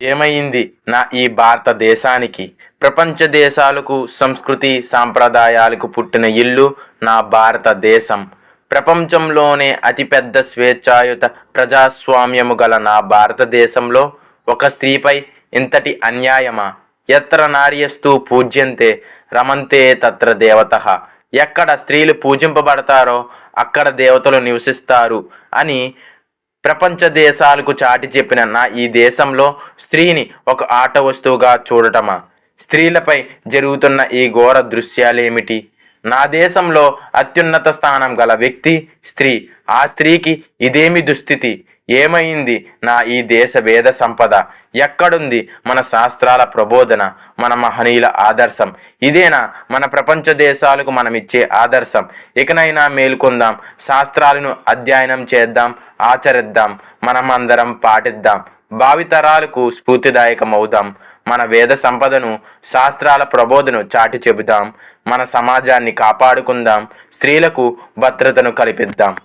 ఏమైంది నా ఈ భారతదేశానికి? ప్రపంచ దేశాలకు సంస్కృతి సాంప్రదాయాలకు పుట్టిన ఇల్లు నా భారతదేశం. ప్రపంచంలోనే అతిపెద్ద స్వేచ్ఛాయుత ప్రజాస్వామ్యము గల నా భారతదేశంలో ఒక స్త్రీపై ఇంతటి అన్యాయమా? ఎత్ర నార్యస్తు పూజ్యంతే రమంతే తత్ర దేవతః. ఎక్కడ స్త్రీలు పూజింపబడతారో అక్కడ దేవతలు నివసిస్తారు అని ప్రపంచ దేశాలకు చాటి చెప్పిన నా ఈ దేశంలో స్త్రీని ఒక ఆట వస్తువుగా చూడటమా? స్త్రీలపై జరుగుతున్న ఈ ఘోర దృశ్యాలేమిటి? నా దేశంలో అత్యున్నత స్థానం గల వ్యక్తి స్త్రీ. ఆ స్త్రీకి ఇదేమి దుస్థితి? ఏమైంది నా ఈ దేశ వేద సంపద? ఎక్కడుంది మన శాస్త్రాల ప్రబోధన, మన మహనీయుల ఆదర్శం? ఇదేనా మన ప్రపంచ దేశాలకు మనమిచ్చే ఆదర్శం? ఇకనైనా మేలుకొందాం, శాస్త్రాలను అధ్యయనం చేద్దాం, ఆచరిద్దాం, మనమందరం పాటిద్దాం, భావితరాలకు స్ఫూర్తిదాయకమవుదాం. మన వేద సంపదను, శాస్త్రాల ప్రబోధను చాటి చెబుదాం, మన సమాజాన్ని కాపాడుకుందాం, స్త్రీలకు భద్రతను కల్పిద్దాం.